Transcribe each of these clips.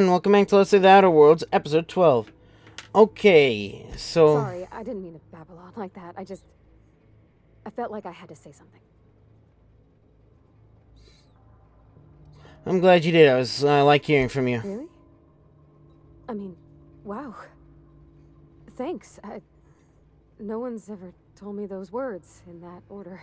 and welcome back to Let's Say the Outer Worlds, episode 12. Okay, so... Sorry, I didn't mean to babble on like that. I felt like I had to say something. I'm glad you did. I like hearing from you. Really? I mean, wow. Thanks. No one's ever told me those words in that order.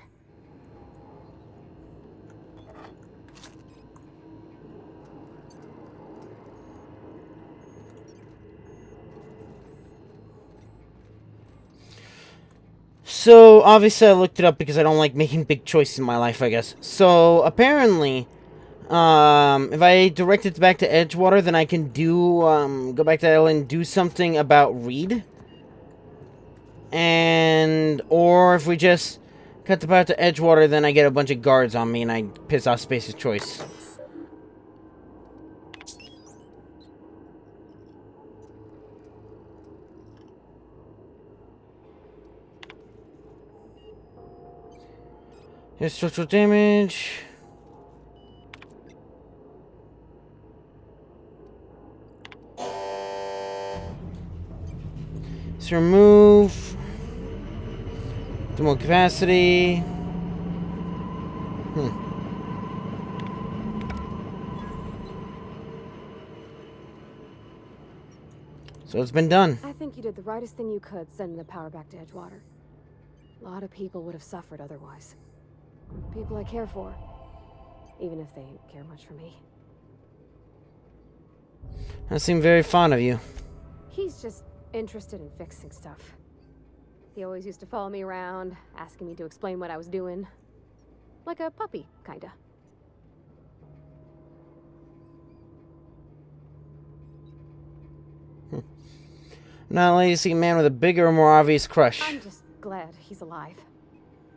So, obviously I looked it up because I don't like making big choices in my life, I guess. So, apparently, if I direct it back to Edgewater, then I can go back to Ellen and do something about Reed. Or if we just cut the path to Edgewater, then I get a bunch of guards on me and I piss off Space's Choice. Here's structural damage. Let's remove. Thermal capacity. So it's been done. I think you did the rightest thing you could, sending the power back to Edgewater. A lot of people would have suffered otherwise. People I care for, even if they didn't care much for me. I seem very fond of you. He's just interested in fixing stuff. He always used to follow me around, asking me to explain what I was doing. Like a puppy, kinda. Not a lazy man with a bigger or more obvious crush. I'm just glad he's alive.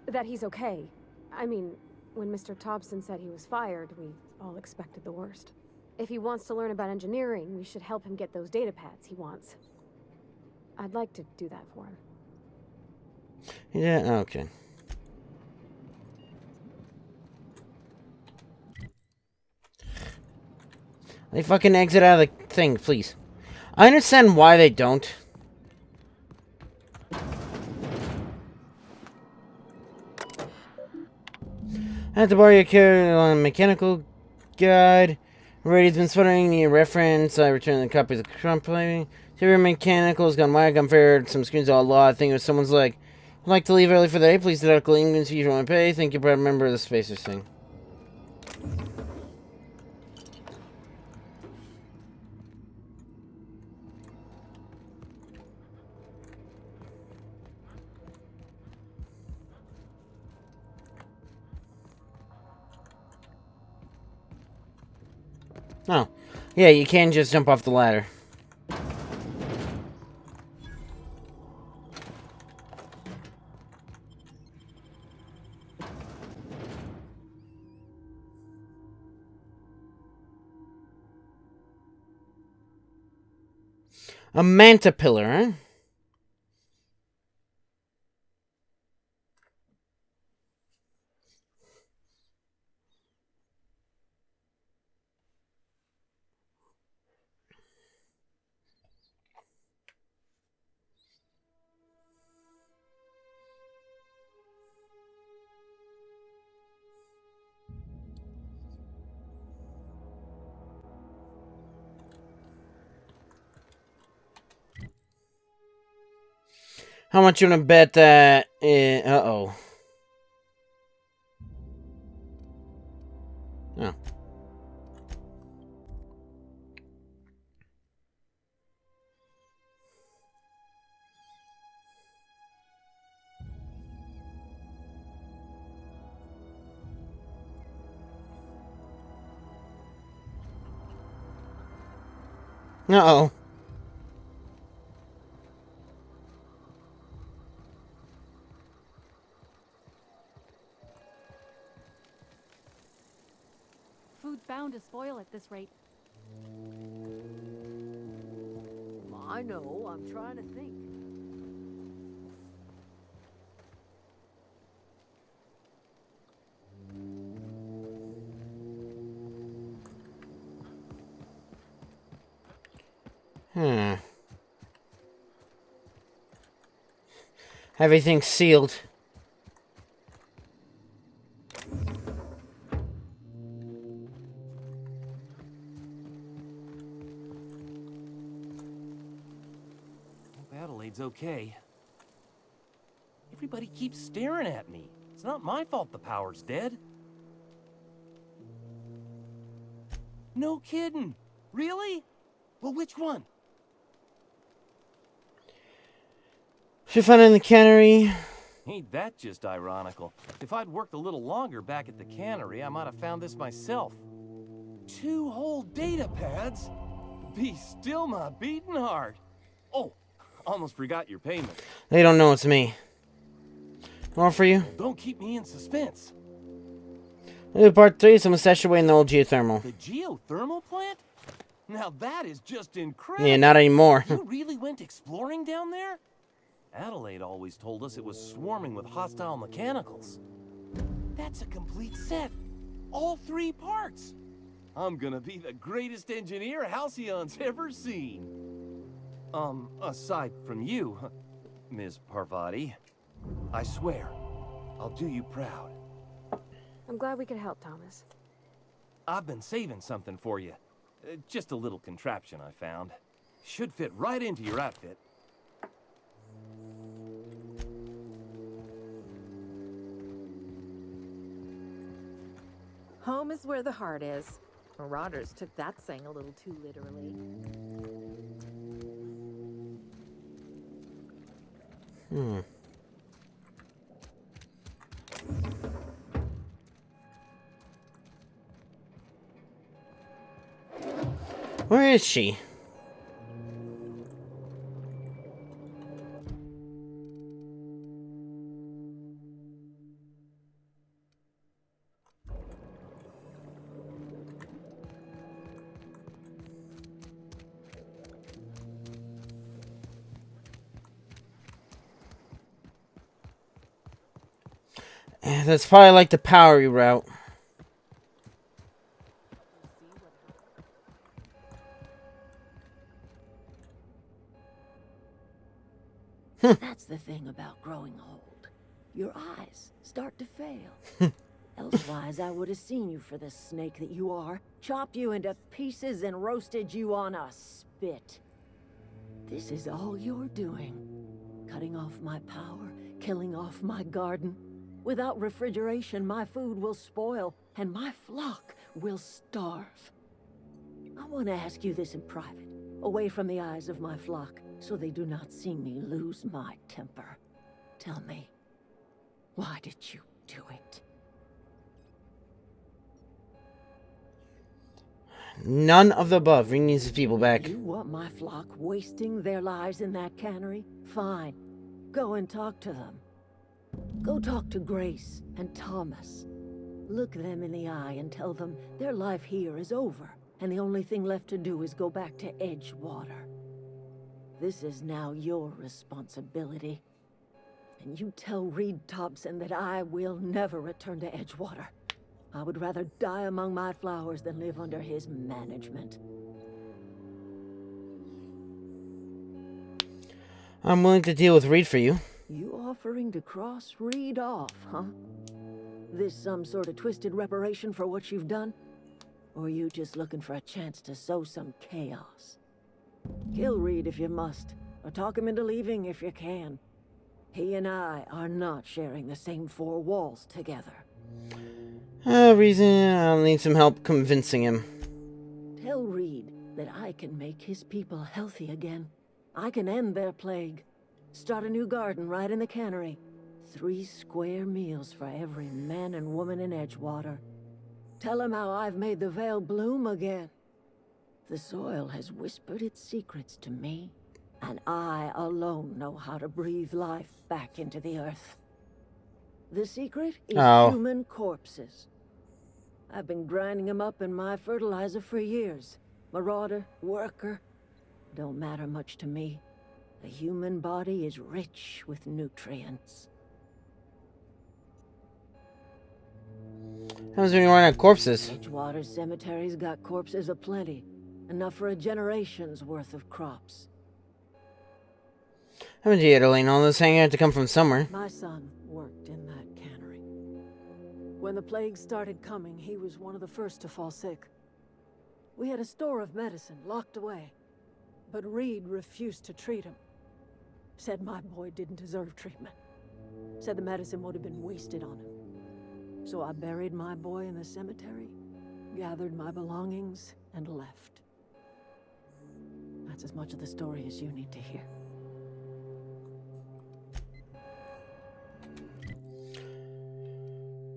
That he's okay. I mean, when Mr. Thompson said he was fired, we all expected the worst. If he wants to learn about engineering, we should help him get those data pads he wants. I'd like to do that for him. Yeah, okay. They fucking exit out of the thing, please. I understand why they don't. I have to borrow your carry on mechanical guide. Radio's been sputtering your reference. I returned the copy of the company. Your mechanical's gone wide. I'm fair. Some screens all law. I think if someone's like, I'd like to leave early for the day. Please deduct inconvenience fee from my pay. Thank you, proud member of the Spacers thing. Oh. Yeah, you can just jump off the ladder. A manta pillar, huh? How much you wanna bet that... uh-oh. Oh. Uh-oh. Food's bound to spoil at this rate. I know, I'm trying to think. Hmm. Everything's sealed. Hope Adelaide's okay. Everybody keeps staring at me. It's not my fault the power's dead. No kidding. Really? Well, which one? She found it in the cannery. Ain't that just ironical? If I'd worked a little longer back at the cannery, I might have found this myself. 2 whole data pads? Be still my beating heart. Oh, almost forgot your payment. They don't know it's me. More for you? Don't keep me in suspense. Part 3, someone stashed away in the old geothermal. The geothermal plant? Now that is just incredible. Yeah, not anymore. You really went exploring down there? Adelaide always told us it was swarming with hostile mechanicals. That's a complete set. All 3 parts. I'm gonna be the greatest engineer Halcyon's ever seen. Aside from you, Ms. Parvati. I swear, I'll do you proud. I'm glad we could help, Thomas. I've been saving something for you. Just a little contraption I found. Should fit right into your outfit. Home is where the heart is. Marauders took that saying a little too literally. Where is she? That's probably like the powery route. That's the thing about growing old. Your eyes start to fail. Elsewise, I would have seen you for the snake that you are, chopped you into pieces and roasted you on a spit. This is all you're doing. Cutting off my power, killing off my garden. Without refrigeration, my food will spoil, and my flock will starve. I want to ask you this in private, away from the eyes of my flock, so they do not see me lose my temper. Tell me, why did you do it? None of the above. Bring these people back. You want my flock wasting their lives in that cannery? Fine. Go and talk to them. Go talk to Grace and Thomas. Look them in the eye and tell them their life here is over, and the only thing left to do is go back to Edgewater. This is now your responsibility. And you tell Reed Thompson that I will never return to Edgewater. I would rather die among my flowers than live under his management. I'm willing to deal with Reed for you. You offering to cross Reed off, huh? This some sort of twisted reparation for what you've done? Or you just looking for a chance to sow some chaos? Kill Reed if you must, or talk him into leaving if you can. He and I are not sharing the same 4 walls together. Reason I'll need some help convincing him. Tell Reed that I can make his people healthy again. I can end their plague. Start a new garden right in the cannery. 3 square meals for every man and woman in Edgewater. Tell him how I've made the Vale bloom again. The soil has whispered its secrets to me, and I alone know how to breathe life back into the earth. The secret is human corpses. I've been grinding them up in my fertilizer for years. Marauder, worker, don't matter much to me. The human body is rich with nutrients. How was when you run out of corpses? Edgewater Cemetery's got corpses aplenty. Enough for a generation's worth of crops. How much Adelaide? All this hanging had to come from somewhere. My son worked in that cannery. When the plague started coming, he was one of the first to fall sick. We had a store of medicine locked away, but Reed refused to treat him. Said my boy didn't deserve treatment. Said the medicine would have been wasted on him. So I buried my boy in the cemetery, gathered my belongings, and left. That's as much of the story as you need to hear.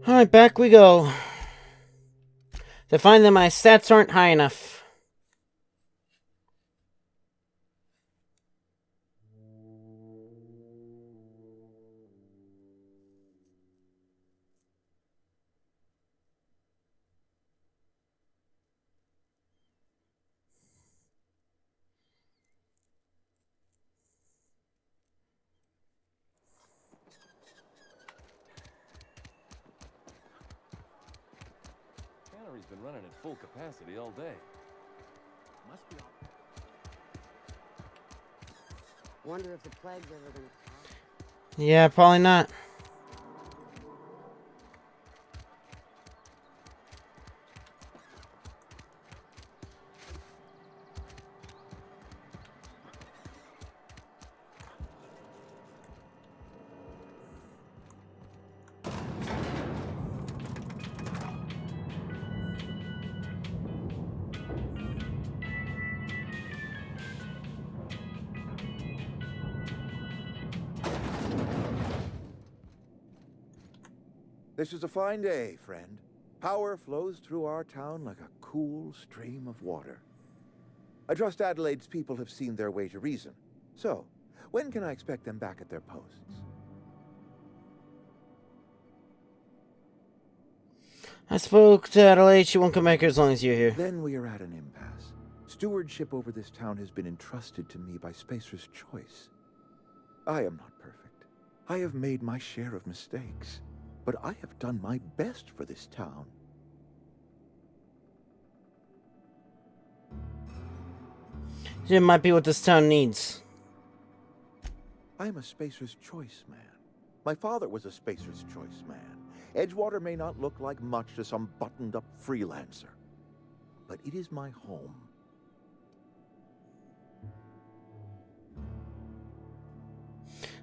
Alright, back we go. To find that my stats aren't high enough. Cannery's been running at full capacity all day. Must be on. Wonder if the plague's ever gonna stop. Yeah, probably not. This is a fine day, friend. Power flows through our town like a cool stream of water. I trust Adelaide's people have seen their way to reason. So, when can I expect them back at their posts? I spoke to Adelaide. She won't come back here as long as you're here. Then we are at an impasse. Stewardship over this town has been entrusted to me by Spacer's choice. I am not perfect. I have made my share of mistakes. But I have done my best for this town. It might be what this town needs. I am a Spacer's Choice man. My father was a Spacer's Choice man. Edgewater may not look like much to some buttoned-up freelancer, but it is my home.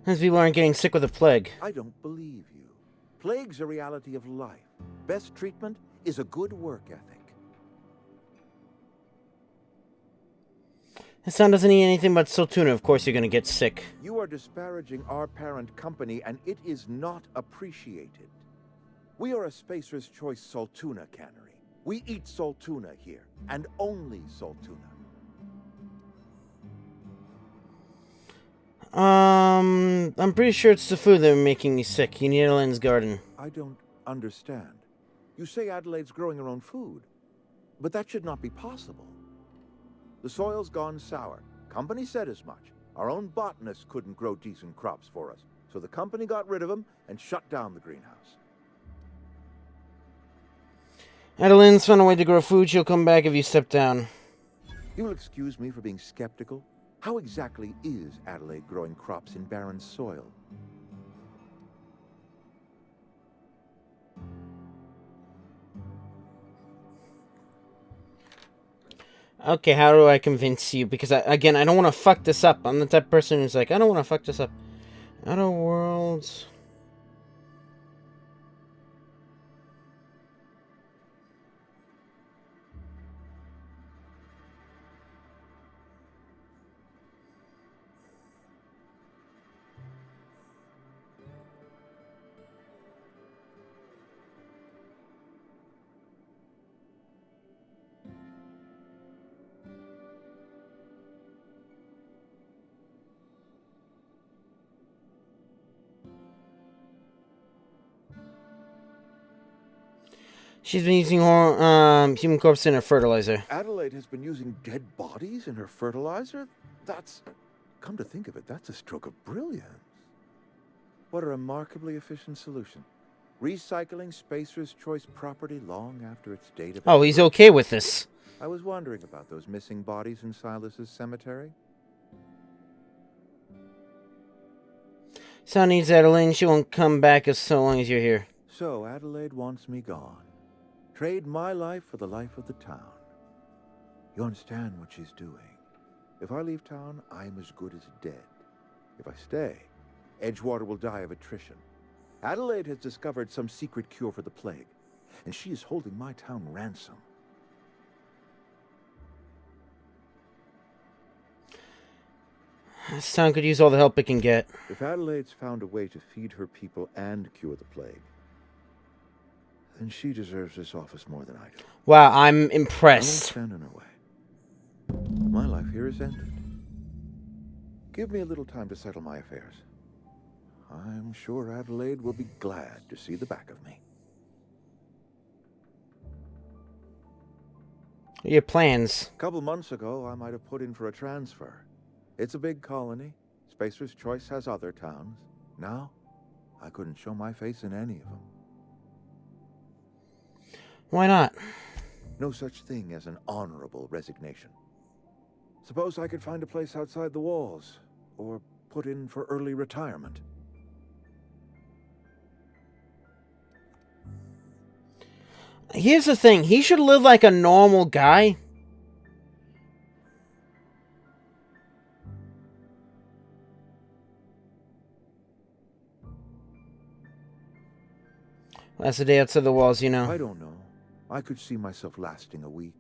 These people aren't getting sick with a plague. I don't believe you. Plague's a reality of life. Best treatment is a good work ethic. This town doesn't eat anything but Soltuna. Of course you're gonna get sick. You are disparaging our parent company, and it is not appreciated. We are a Spacer's Choice Soltuna cannery. We eat Soltuna here, and only Soltuna. I'm pretty sure it's the food that are making me sick. You need Adelaide's garden. I don't understand. You say Adelaide's growing her own food, but that should not be possible. The soil's gone sour. Company said as much. Our own botanists couldn't grow decent crops for us, so the company got rid of them and shut down the greenhouse. Adelaide's found a way to grow food. She'll come back if you step down. You will excuse me for being skeptical. How exactly is Adelaide growing crops in barren soil? Okay, how do I convince you? Because, again, I don't want to fuck this up. I'm the type of person who's like, I don't want to fuck this up. Outer Worlds... She's been using human corpse in her fertilizer. Adelaide has been using dead bodies in her fertilizer? That's... Come to think of it, that's a stroke of brilliance. What a remarkably efficient solution. Recycling Spacer's Choice property long after its date of... Oh, he's okay with this. I was wondering about those missing bodies in Silas's cemetery. Son needs Adeline. She won't come back as so long as you're here. So Adelaide wants me gone. Trade my life for the life of the town. You understand what she's doing. If I leave town, I'm as good as dead. If I stay, Edgewater will die of attrition. Adelaide has discovered some secret cure for the plague, and she is holding my town ransom. This town could use all the help it can get. If Adelaide's found a way to feed her people and cure the plague, then she deserves this office more than I do. Wow, I'm I won't impressed. stand in her way. My life here is ended. Give me a little time to settle my affairs. I'm sure Adelaide will be glad to see the back of me. Your plans. A couple months ago, I might have put in for a transfer. It's a big colony. Spacer's Choice has other towns. Now, I couldn't show my face in any of them. Why not? No such thing as an honorable resignation. Suppose I could find a place outside the walls, or put in for early retirement. Here's the thing. He should live like a normal guy. That's the day outside the walls, you know. I don't know. I could see myself lasting a week.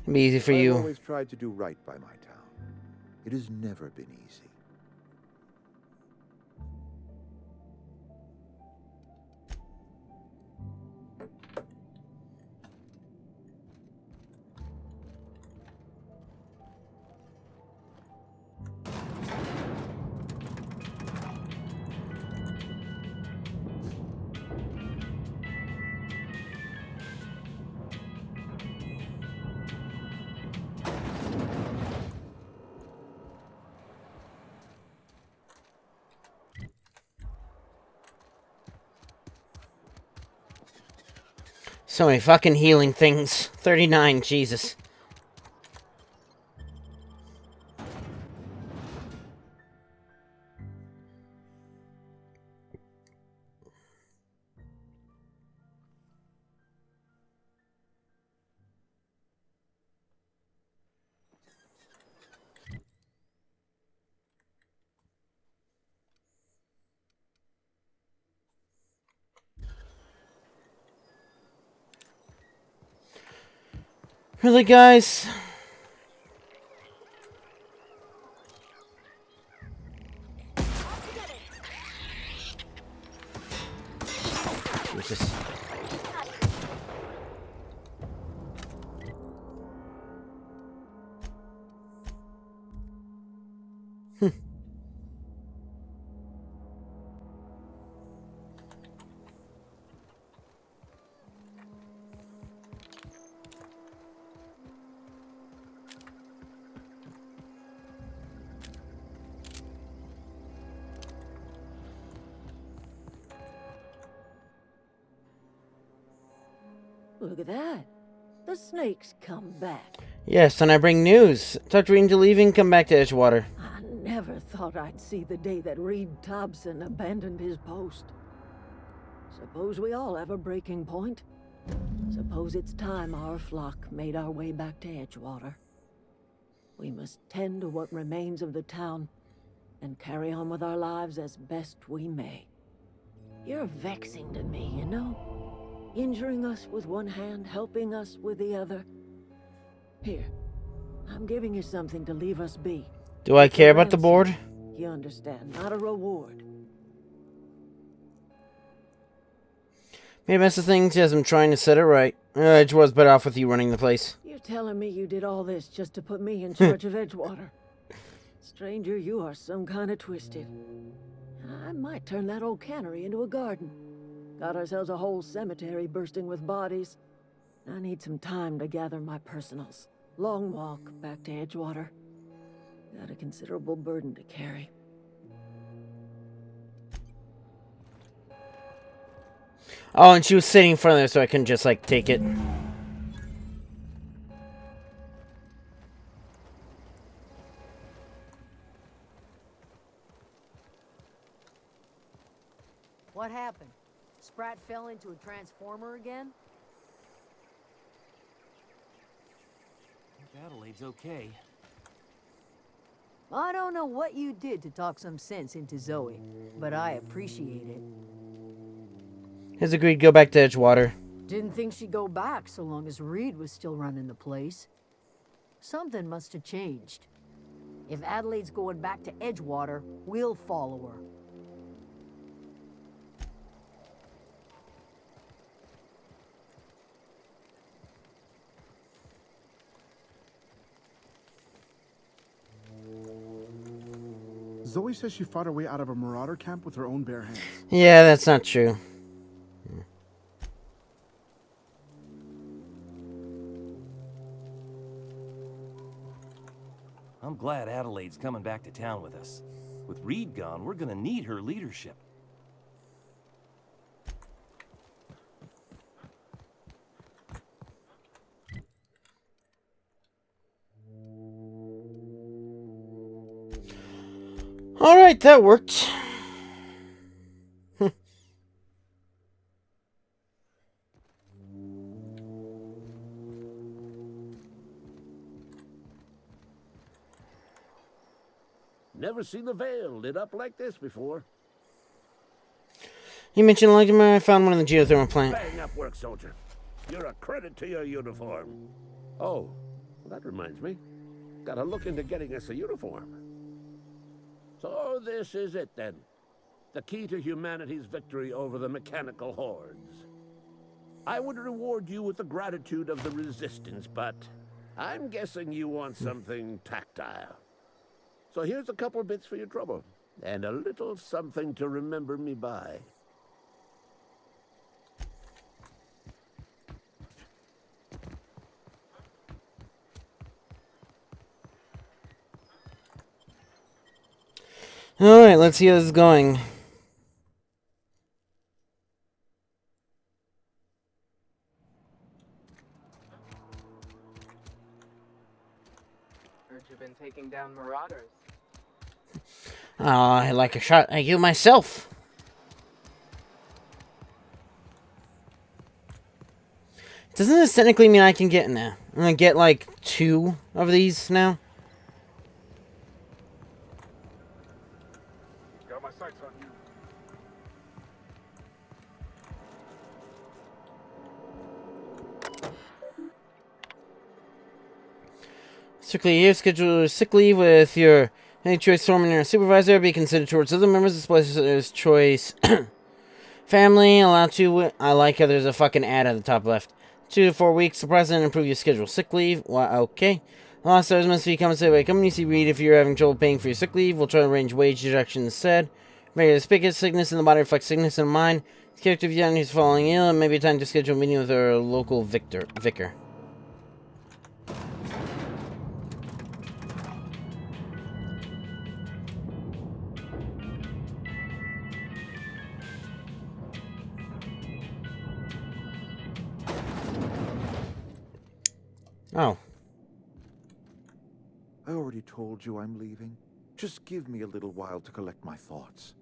It'd be easy for I've you. always tried to do right by my town. It has never been easy. So many fucking healing things. 39, Jesus. Really, guys? Jesus. Look at that. The snake's come back. Yes, and I bring news. Talk to Reed into leaving, come back to Edgewater. I never thought I'd see the day that Reed Thompson abandoned his post. Suppose we all have a breaking point. Suppose it's time our flock made our way back to Edgewater. We must tend to what remains of the town and carry on with our lives as best we may. You're vexing to me, you know? Injuring us with one hand, helping us with the other. Here, I'm giving you something to leave us be. Do I care about the Ransom, board? You understand, not a reward. Maybe that's the thing, as I'm trying to set it right. Edgewater's better off with you running the place. You're telling me you did all this just to put me in charge of Edgewater? Stranger, you are some kind of twisted. I might turn that old cannery into a garden. Got ourselves a whole cemetery bursting with bodies. I need some time to gather my personals. Long walk back to Edgewater. Got a considerable burden to carry. Oh, and she was sitting in front of there, so I couldn't just, like, take it. What happened? Sprat fell into a transformer again? Hope Adelaide's okay. I don't know what you did to talk some sense into Zoe, but I appreciate it. Has agreed to go back to Edgewater. Didn't think she'd go back so long as Reed was still running the place. Something must have changed. If Adelaide's going back to Edgewater, we'll follow her. Zoe says she fought her way out of a marauder camp with her own bare hands. Yeah, that's not true. I'm glad Adelaide's coming back to town with us. With Reed gone, we're gonna need her leadership. Alright, that worked. Never seen the Vale lit up like this before. You mentioned Electromar. I found one in the geothermal plant. Bang up work, soldier. You're a credit to your uniform. Oh, well, that reminds me. Gotta look into getting us a uniform. So this is it then. The key to humanity's victory over the mechanical hordes. I would reward you with the gratitude of the Resistance, but I'm guessing you want something tactile. So here's a couple of bits for your trouble, and a little something to remember me by. Alright, let's see how this is going. Heard you've been taking down marauders. Oh, I like a shot at you myself. Doesn't this technically mean I can get now? I'm gonna get like 2 of these now? Got my sights on you. Strictly here, schedule sick leave with your any choice foreman or supervisor. Be considered towards other members of the player's choice. Family, allowed to. I like how there's a fucking ad at the top left. 2 to 4 weeks. Surprise and improve your schedule. Sick leave. Well, okay. Lost hours must be compensated by company. See Reed if you're having trouble paying for your sick leave. We'll try to arrange wage deductions instead. Regular spigot, sickness in the body reflects sickness in the mind. Character of young who's falling ill. It may be time to schedule a meeting with our local vicar. Oh. I already told you I'm leaving. Just give me a little while to collect my thoughts.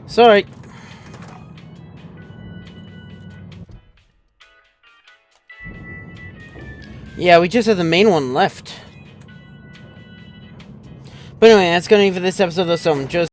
Sorry. Yeah, we just have the main one left. But anyway, that's going to be for this episode, though, so I'm just